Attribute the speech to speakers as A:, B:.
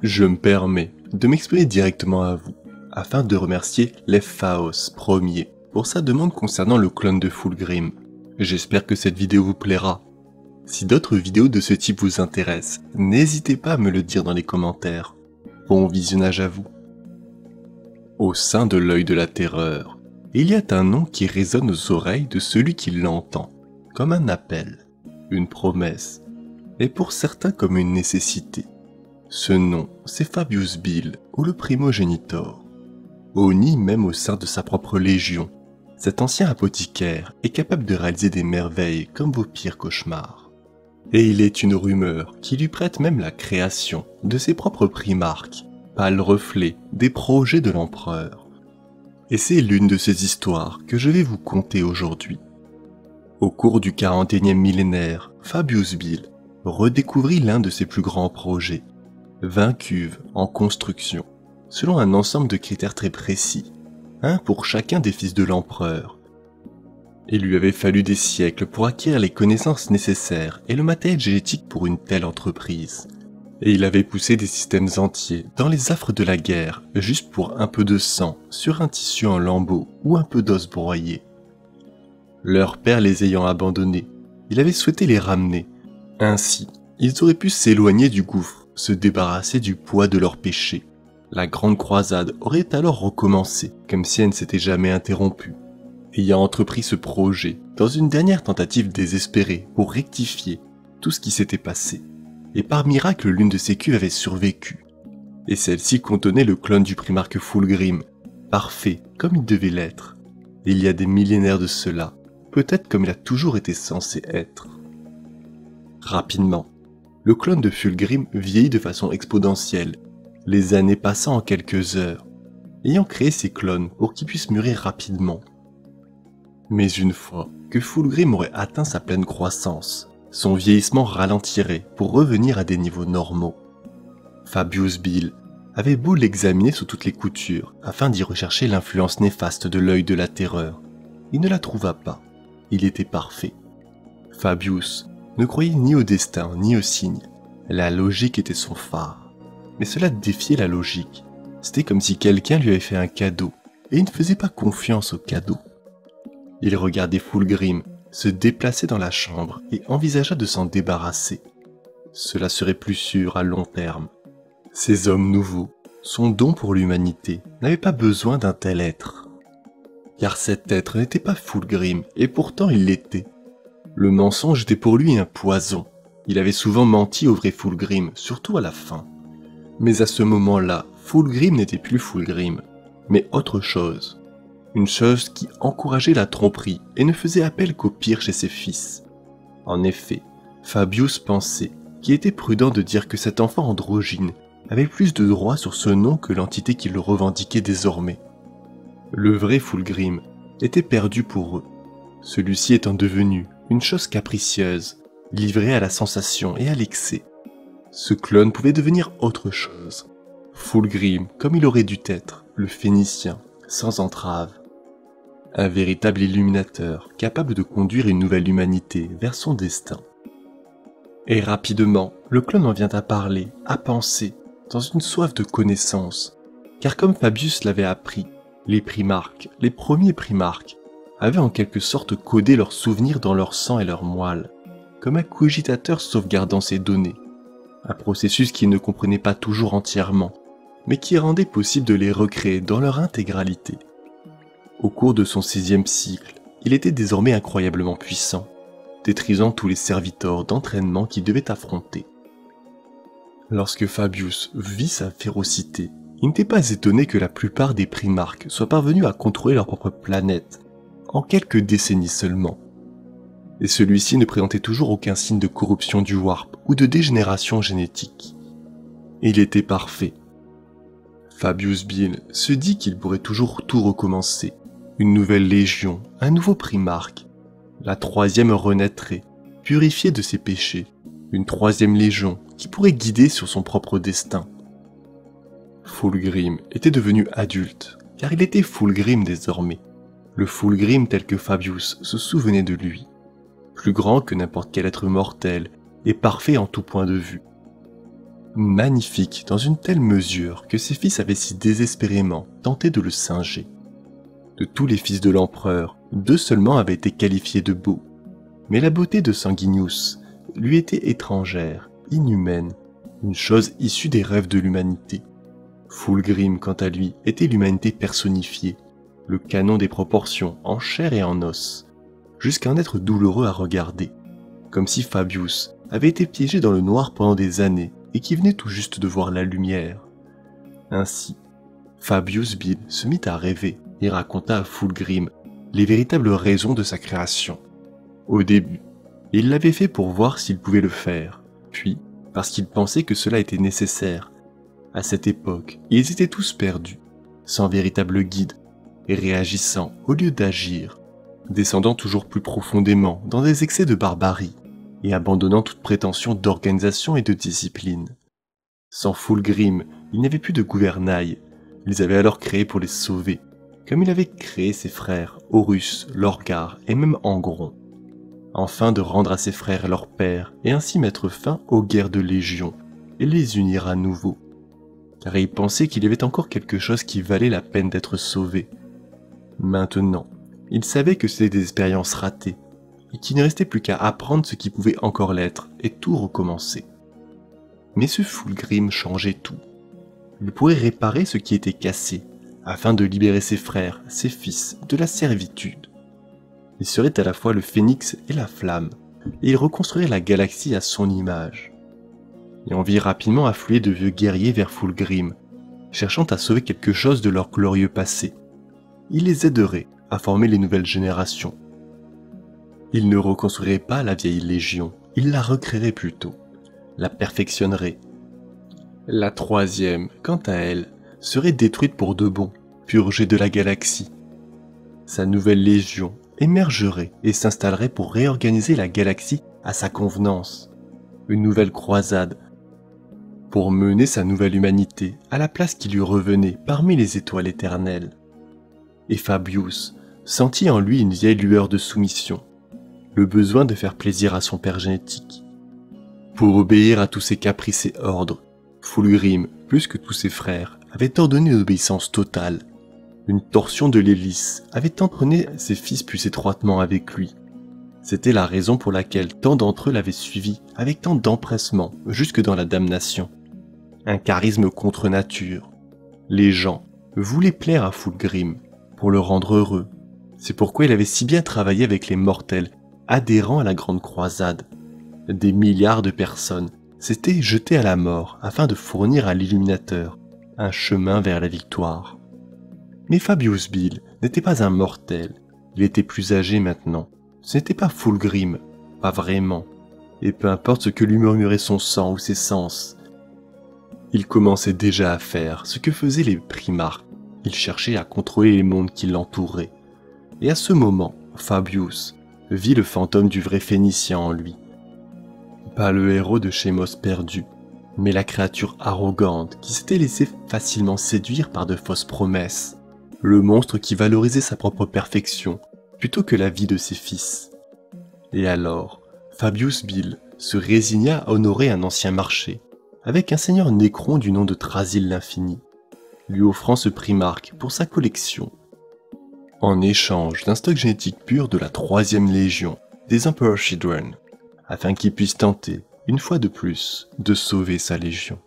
A: Je me permets de m'exprimer directement à vous, afin de remercier Leffaos Premier pour sa demande concernant le clone de Fulgrim. J'espère que cette vidéo vous plaira. Si d'autres vidéos de ce type vous intéressent, n'hésitez pas à me le dire dans les commentaires. Bon visionnage à vous. Au sein de l'œil de la terreur, il y a un nom qui résonne aux oreilles de celui qui l'entend, comme un appel, une promesse, et pour certains comme une nécessité. Ce nom, c'est Fabius Bill, ou le primogénitor. Oni même au sein de sa propre légion, cet ancien apothicaire est capable de réaliser des merveilles comme vos pires cauchemars. Et il est une rumeur qui lui prête même la création de ses propres primarques, pâle reflet des projets de l'empereur. Et c'est l'une de ces histoires que je vais vous conter aujourd'hui. Au cours du 41e millénaire, Fabius Bill redécouvrit l'un de ses plus grands projets, 20 cuves en construction, selon un ensemble de critères très précis, un pour chacun des fils de l'empereur. Il lui avait fallu des siècles pour acquérir les connaissances nécessaires et le matériel génétique pour une telle entreprise. Et il avait poussé des systèmes entiers dans les affres de la guerre, juste pour un peu de sang sur un tissu en lambeaux ou un peu d'os broyé. Leur père les ayant abandonnés, il avait souhaité les ramener. Ainsi, ils auraient pu s'éloigner du gouffre, se débarrasser du poids de leurs péchés. La grande croisade aurait alors recommencé, comme si elle ne s'était jamais interrompue. Ayant entrepris ce projet, dans une dernière tentative désespérée pour rectifier tout ce qui s'était passé. Et par miracle, l'une de ces cuves avait survécu. Et celle-ci contenait le clone du primarque Fulgrim, parfait comme il devait l'être. Il y a des millénaires de cela, peut-être comme il a toujours été censé être. Rapidement, le clone de Fulgrim vieillit de façon exponentielle, les années passant en quelques heures, ayant créé ces clones pour qu'ils puissent mûrir rapidement. Mais une fois que Fulgrim aurait atteint sa pleine croissance, son vieillissement ralentirait pour revenir à des niveaux normaux. Fabius Bill avait beau l'examiner sous toutes les coutures afin d'y rechercher l'influence néfaste de l'œil de la terreur, il ne la trouva pas. Il était parfait. Fabius ne croyait ni au destin ni aux signes. La logique était son phare. Mais cela défiait la logique. C'était comme si quelqu'un lui avait fait un cadeau, et il ne faisait pas confiance au cadeau. Il regardait Fulgrim se déplacer dans la chambre et envisagea de s'en débarrasser. Cela serait plus sûr à long terme. Ces hommes nouveaux, son don pour l'humanité, n'avaient pas besoin d'un tel être. Car cet être n'était pas Fulgrim, et pourtant il l'était. Le mensonge était pour lui un poison. Il avait souvent menti au vrai Fulgrim, surtout à la fin. Mais à ce moment-là, Fulgrim n'était plus Fulgrim, mais autre chose. Une chose qui encourageait la tromperie et ne faisait appel qu'au pire chez ses fils. En effet, Fabius pensait qu'il était prudent de dire que cet enfant androgyne avait plus de droits sur ce nom que l'entité qui le revendiquait désormais. Le vrai Fulgrim était perdu pour eux, celui-ci étant devenu une chose capricieuse, livrée à la sensation et à l'excès. Ce clone pouvait devenir autre chose. Fulgrim comme il aurait dû être, le Phénicien, sans entrave. Un véritable illuminateur, capable de conduire une nouvelle humanité vers son destin. Et rapidement, le clone en vient à parler, à penser, dans une soif de connaissance. Car comme Fabius l'avait appris, les primarques, les premiers primarques, avaient en quelque sorte codé leurs souvenirs dans leur sang et leur moelle, comme un cogitateur sauvegardant ses données. Un processus qu'il ne comprenait pas toujours entièrement, mais qui rendait possible de les recréer dans leur intégralité. Au cours de son 6e cycle, il était désormais incroyablement puissant, détruisant tous les servitors d'entraînement qu'il devait affronter. Lorsque Fabius vit sa férocité, il n'était pas étonné que la plupart des primarques soient parvenus à contrôler leur propre planète, en quelques décennies seulement. Et celui-ci ne présentait toujours aucun signe de corruption du warp ou de dégénération génétique. Il était parfait. Fabius Bill se dit qu'il pourrait toujours tout recommencer. Une nouvelle légion, un nouveau primarque. La 3e renaîtrait, purifiée de ses péchés. Une 3e légion qui pourrait guider sur son propre destin. Fulgrim était devenu adulte, car il était Fulgrim désormais. Le Fulgrim tel que Fabius se souvenait de lui. Plus grand que n'importe quel être mortel et parfait en tout point de vue. magnifique dans une telle mesure que ses fils avaient si désespérément tenté de le singer. De tous les fils de l'empereur, 2 seulement avaient été qualifiés de beaux, mais la beauté de Sanguinius lui était étrangère, inhumaine, une chose issue des rêves de l'humanité. Fulgrim, quant à lui, était l'humanité personnifiée, le canon des proportions en chair et en os, jusqu'à en être douloureux à regarder, comme si Fabius avait été piégé dans le noir pendant des années et qui venait tout juste de voir la lumière. Ainsi, Fabius Bill se mit à rêver et raconta à Fulgrim les véritables raisons de sa création. Au début, il l'avait fait pour voir s'il pouvait le faire, puis parce qu'il pensait que cela était nécessaire. À cette époque, ils étaient tous perdus, sans véritable guide, et réagissant au lieu d'agir, descendant toujours plus profondément dans des excès de barbarie, et abandonnant toute prétention d'organisation et de discipline. Sans Fulgrim, il n'y avait plus de gouvernail, ils avaient alors créé pour les sauver, comme il avait créé ses frères, Horus, Lorgar et même Angron, afin de rendre à ses frères leur père et ainsi mettre fin aux guerres de Légion et les unir à nouveau. Car il pensait qu'il y avait encore quelque chose qui valait la peine d'être sauvé. Maintenant, il savait que c'était des expériences ratées et qu'il ne restait plus qu'à apprendre ce qui pouvait encore l'être et tout recommencer. Mais ce Fulgrim changeait tout. Il pourrait réparer ce qui était cassé, afin de libérer ses frères, ses fils, de la servitude. Il serait à la fois le phénix et la flamme, et il reconstruirait la galaxie à son image. Et on vit rapidement affluer de vieux guerriers vers Fulgrim, cherchant à sauver quelque chose de leur glorieux passé. Il les aiderait à former les nouvelles générations. Il ne reconstruirait pas la vieille légion, il la recréerait plutôt, la perfectionnerait. La 3e, quant à elle, serait détruite pour de bon, purgée de la galaxie. Sa nouvelle légion émergerait et s'installerait pour réorganiser la galaxie à sa convenance. Une nouvelle croisade, pour mener sa nouvelle humanité à la place qui lui revenait parmi les étoiles éternelles. Et Fabius sentit en lui une vieille lueur de soumission, le besoin de faire plaisir à son père génétique. Pour obéir à tous ses caprices et ordres, Fulgrim, plus que tous ses frères, avait ordonné une obéissance totale. Une torsion de l'hélice avait entraîné ses fils plus étroitement avec lui. C'était la raison pour laquelle tant d'entre eux l'avaient suivi avec tant d'empressement jusque dans la damnation. Un charisme contre nature. Les gens voulaient plaire à Fulgrim pour le rendre heureux. C'est pourquoi il avait si bien travaillé avec les mortels adhérents à la grande croisade. Des milliards de personnes s'étaient jetées à la mort afin de fournir à l'illuminateur un chemin vers la victoire. Mais Fabius Bill n'était pas un mortel, il était plus âgé maintenant. Ce n'était pas Fulgrim, pas vraiment, et peu importe ce que lui murmurait son sang ou ses sens. Il commençait déjà à faire ce que faisaient les primarques, il cherchait à contrôler les mondes qui l'entouraient. Et à ce moment, Fabius vit le fantôme du vrai Phénicien en lui. Pas le héros de Shemos perdu, mais la créature arrogante qui s'était laissée facilement séduire par de fausses promesses, le monstre qui valorisait sa propre perfection plutôt que la vie de ses fils. Et alors, Fabius Bill se résigna à honorer un ancien marché, avec un seigneur Nécron du nom de Thrasil l'Infini, lui offrant ce primarque pour sa collection, en échange d'un stock génétique pur de la 3e légion des Emperor Children, afin qu'il puisse tenter, une fois de plus, de sauver sa légion.